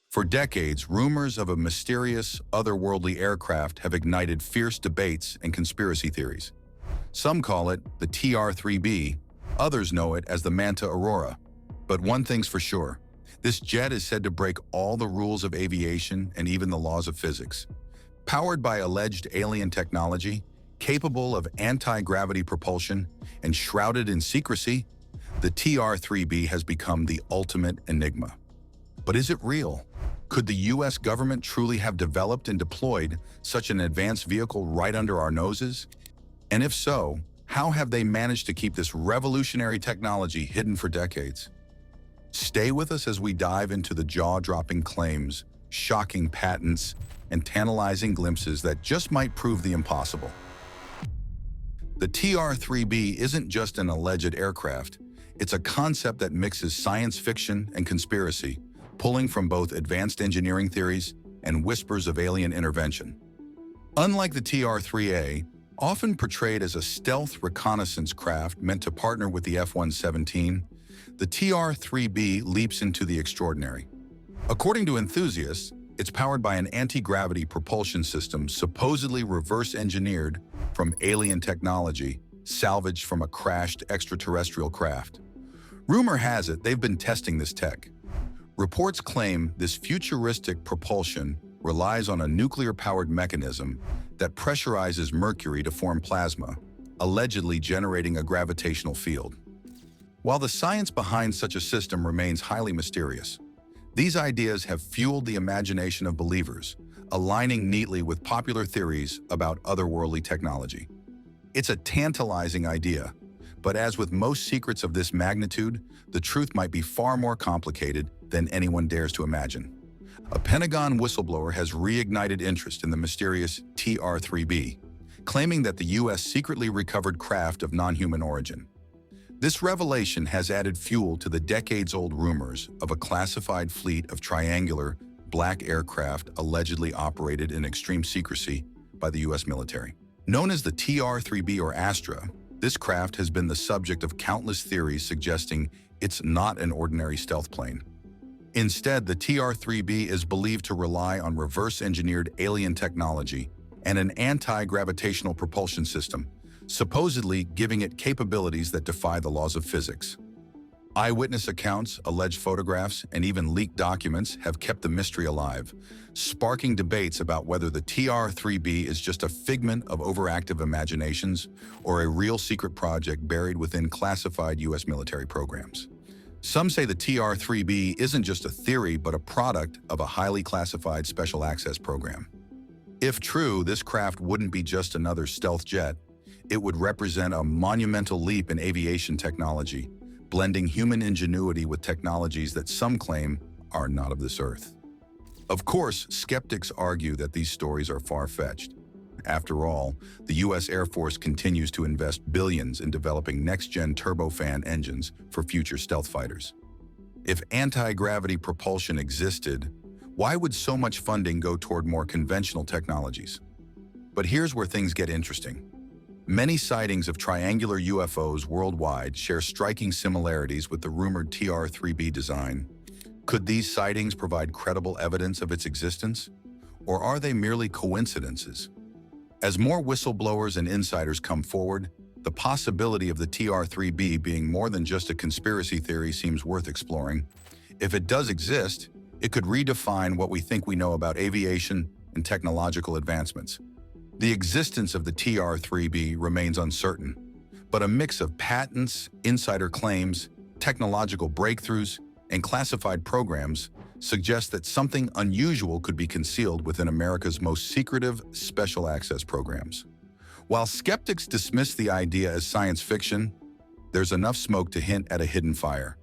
For decades, rumors of a mysterious, otherworldly aircraft have ignited fierce debates and conspiracy theories. Some call it the TR-3B, others know it as the Manta Aurora. But one thing's for sure, this jet is said to break all the rules of aviation and even the laws of physics. Powered by alleged alien technology, capable of anti-gravity propulsion, and shrouded in secrecy, the TR-3B has become the ultimate enigma. But is it real? Could the US government truly have developed and deployed such an advanced vehicle right under our noses? And if so, how have they managed to keep this revolutionary technology hidden for decades? Stay with us as we dive into the jaw-dropping claims, shocking patents, and tantalizing glimpses that just might prove the impossible. The TR-3B isn't just an alleged aircraft. It's a concept that mixes science fiction and conspiracy, pulling from both advanced engineering theories and whispers of alien intervention. Unlike the TR-3A, often portrayed as a stealth reconnaissance craft meant to partner with the F-117, the TR-3B leaps into the extraordinary. According to enthusiasts, it's powered by an anti-gravity propulsion system supposedly reverse-engineered from alien technology, salvaged from a crashed extraterrestrial craft. Rumor has it they've been testing this tech. Reports claim this futuristic propulsion relies on a nuclear-powered mechanism that pressurizes mercury to form plasma, allegedly generating a gravitational field. While the science behind such a system remains highly mysterious, these ideas have fueled the imagination of believers, aligning neatly with popular theories about otherworldly technology. It's a tantalizing idea, but as with most secrets of this magnitude, the truth might be far more complicated than anyone dares to imagine. A Pentagon whistleblower has reignited interest in the mysterious TR-3B, claiming that the U.S. secretly recovered craft of non-human origin. This revelation has added fuel to the decades-old rumors of a classified fleet of triangular, black aircraft allegedly operated in extreme secrecy by the U.S. military. Known as the TR-3B or Astra, this craft has been the subject of countless theories suggesting it's not an ordinary stealth plane. Instead, the TR-3B is believed to rely on reverse-engineered alien technology and an anti-gravitational propulsion system, supposedly giving it capabilities that defy the laws of physics. Eyewitness accounts, alleged photographs, and even leaked documents have kept the mystery alive, sparking debates about whether the TR-3B is just a figment of overactive imaginations or a real secret project buried within classified U.S. military programs. Some say the TR-3B isn't just a theory but a product of a highly classified special access program. If true, this craft wouldn't be just another stealth jet. It would represent a monumental leap in aviation technology, blending human ingenuity with technologies that some claim are not of this earth. Of course, skeptics argue that these stories are far-fetched. After all, the U.S. Air Force continues to invest billions in developing next-gen turbofan engines for future stealth fighters. If anti-gravity propulsion existed, why would so much funding go toward more conventional technologies? But here's where things get interesting. Many sightings of triangular UFOs worldwide share striking similarities with the rumored TR-3B design. Could these sightings provide credible evidence of its existence? Or are they merely coincidences? As more whistleblowers and insiders come forward, the possibility of the TR-3B being more than just a conspiracy theory seems worth exploring. If it does exist, it could redefine what we think we know about aviation and technological advancements. The existence of the TR-3B remains uncertain, but a mix of patents, insider claims, technological breakthroughs, and classified programs suggests that something unusual could be concealed within America's most secretive special access programs. While skeptics dismiss the idea as science fiction, there's enough smoke to hint at a hidden fire.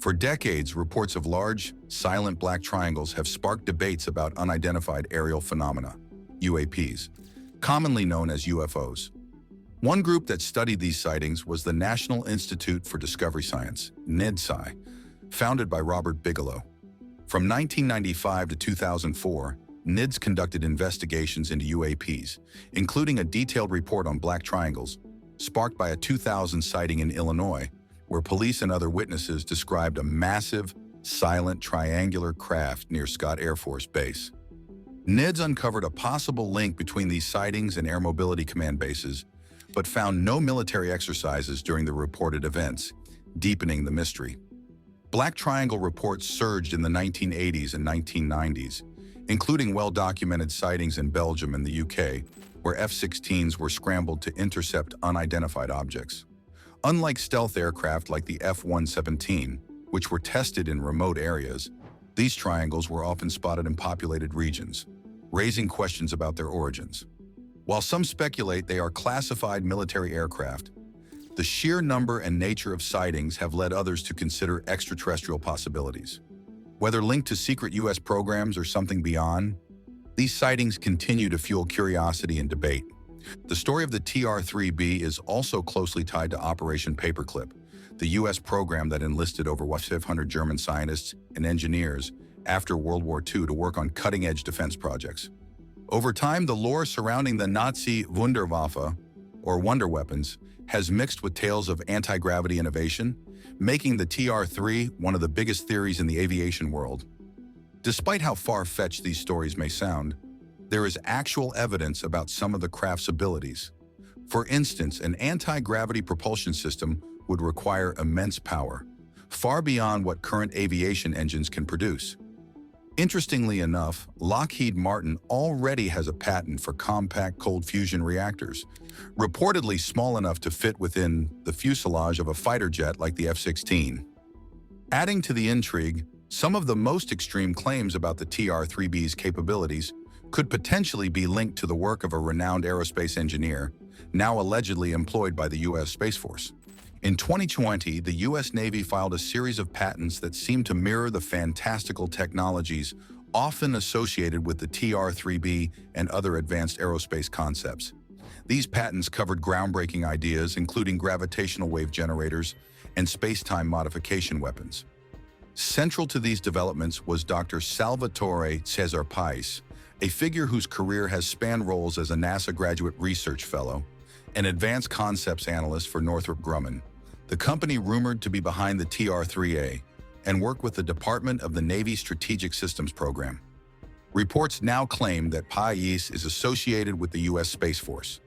For decades, reports of large, silent black triangles have sparked debates about unidentified aerial phenomena, UAPs, commonly known as UFOs. One group that studied these sightings was the National Institute for Discovery Science, NIDSI, founded by Robert Bigelow. From 1995 to 2004, NIDS conducted investigations into UAPs, including a detailed report on black triangles, sparked by a 2000 sighting in Illinois, where police and other witnesses described a massive, silent triangular craft near Scott Air Force Base. NIDS uncovered a possible link between these sightings and Air Mobility Command bases, but found no military exercises during the reported events, deepening the mystery. Black Triangle reports surged in the 1980s and 1990s, including well-documented sightings in Belgium and the UK, where F-16s were scrambled to intercept unidentified objects. Unlike stealth aircraft like the F-117, which were tested in remote areas, these triangles were often spotted in populated regions, raising questions about their origins. While some speculate they are classified military aircraft, the sheer number and nature of sightings have led others to consider extraterrestrial possibilities. Whether linked to secret U.S. programs or something beyond, these sightings continue to fuel curiosity and debate. The story of the TR-3B is also closely tied to Operation Paperclip, the U.S. program that enlisted over 500 German scientists and engineers after World War II to work on cutting-edge defense projects. Over time, the lore surrounding the Nazi Wunderwaffe, or wonder weapons, has mixed with tales of anti-gravity innovation, making the TR-3 one of the biggest theories in the aviation world. Despite how far-fetched these stories may sound, there is actual evidence about some of the craft's abilities. For instance, an anti-gravity propulsion system would require immense power, far beyond what current aviation engines can produce. Interestingly enough, Lockheed Martin already has a patent for compact cold fusion reactors, reportedly small enough to fit within the fuselage of a fighter jet like the F-16. Adding to the intrigue, some of the most extreme claims about the TR-3B's capabilities could potentially be linked to the work of a renowned aerospace engineer, now allegedly employed by the U.S. Space Force. In 2020, the U.S. Navy filed a series of patents that seem to mirror the fantastical technologies often associated with the TR-3B and other advanced aerospace concepts. These patents covered groundbreaking ideas, including gravitational wave generators and space-time modification weapons. Central to these developments was Dr. Salvatore Cesar Pais, a figure whose career has spanned roles as a NASA graduate research fellow, an advanced concepts analyst for Northrop Grumman, the company rumored to be behind the TR-3A, and work with the Department of the Navy Strategic Systems Program. Reports now claim that Pais is associated with the U.S. Space Force.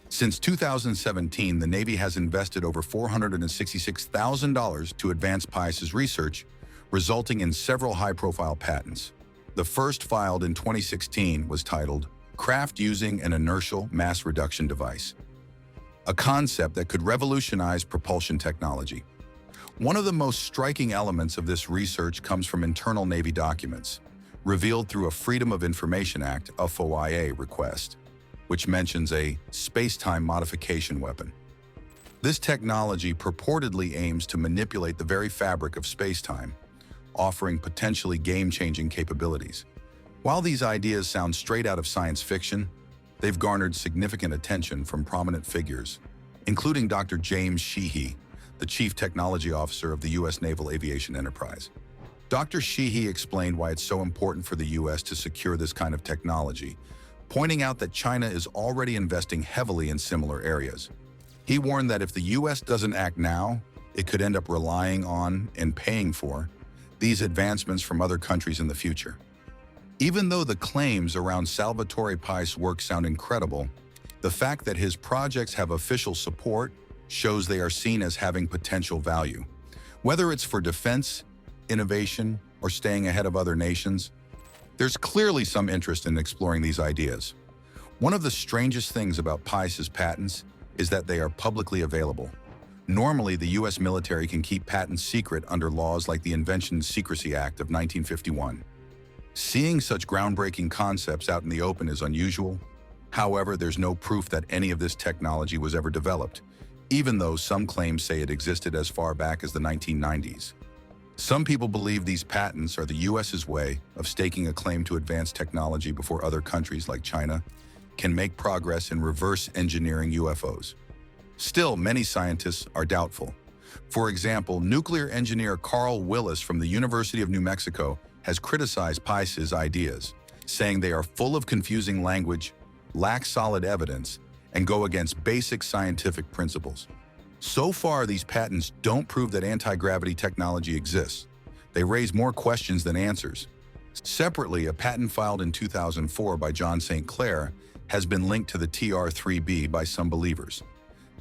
Since 2017, the Navy has invested over $466,000 to advance Pais's research, resulting in several high-profile patents. The first, filed in 2016, was titled Craft Using an Inertial Mass Reduction Device, a concept that could revolutionize propulsion technology. One of the most striking elements of this research comes from internal Navy documents, revealed through a Freedom of Information Act (FOIA) request, which mentions a space-time modification weapon. This technology purportedly aims to manipulate the very fabric of space-time, offering potentially game-changing capabilities. While these ideas sound straight out of science fiction, they've garnered significant attention from prominent figures, including Dr. James Sheehy, the Chief Technology Officer of the U.S. Naval Aviation Enterprise. Dr. Sheehy explained why it's so important for the U.S. to secure this kind of technology, pointing out that China is already investing heavily in similar areas. He warned that if the U.S. doesn't act now, it could end up relying on and paying for these advancements from other countries in the future. Even though the claims around Salvatore Pais' work sound incredible, the fact that his projects have official support shows they are seen as having potential value. Whether it's for defense, innovation, or staying ahead of other nations, there's clearly some interest in exploring these ideas. One of the strangest things about Pais's patents is that they are publicly available. Normally, the U.S. military can keep patents secret under laws like the Invention Secrecy Act of 1951. Seeing such groundbreaking concepts out in the open is unusual. However, there's no proof that any of this technology was ever developed, even though some claims say it existed as far back as the 1990s. Some people believe these patents are the U.S.'s way of staking a claim to advanced technology before other countries like China can make progress in reverse engineering UFOs. Still, many scientists are doubtful. For example, nuclear engineer Carl Willis from the University of New Mexico has criticized Pais's ideas, saying they are full of confusing language, lack solid evidence, and go against basic scientific principles. So far, these patents don't prove that anti-gravity technology exists. They raise more questions than answers. Separately, a patent filed in 2004 by John St. Clair has been linked to the TR-3B by some believers.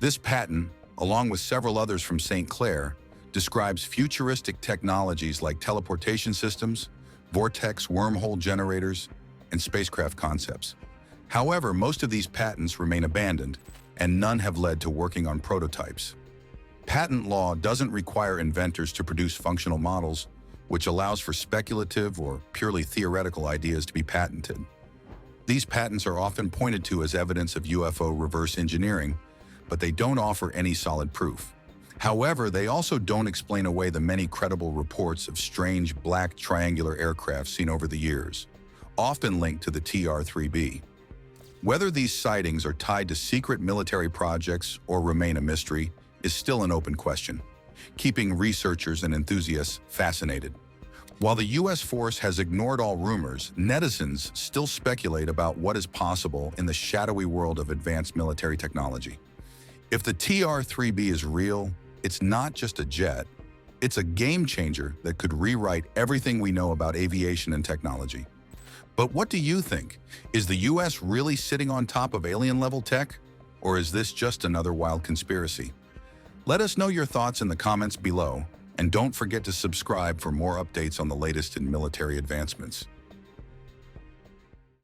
This patent, along with several others from St. Clair, describes futuristic technologies like teleportation systems, vortex wormhole generators, and spacecraft concepts. However, most of these patents remain abandoned, and none have led to working on prototypes. Patent law doesn't require inventors to produce functional models, which allows for speculative or purely theoretical ideas to be patented. These patents are often pointed to as evidence of UFO reverse engineering, but they don't offer any solid proof. However, they also don't explain away the many credible reports of strange black triangular aircraft seen over the years, often linked to the TR-3B. Whether these sightings are tied to secret military projects or remain a mystery is still an open question, keeping researchers and enthusiasts fascinated. While the U.S. force has ignored all rumors, netizens still speculate about what is possible in the shadowy world of advanced military technology. If the TR-3B is real, it's not just a jet, it's a game changer that could rewrite everything we know about aviation and technology. But what do you think? Is the U.S. really sitting on top of alien-level tech? Or is this just another wild conspiracy? Let us know your thoughts in the comments below, and don't forget to subscribe for more updates on the latest in military advancements.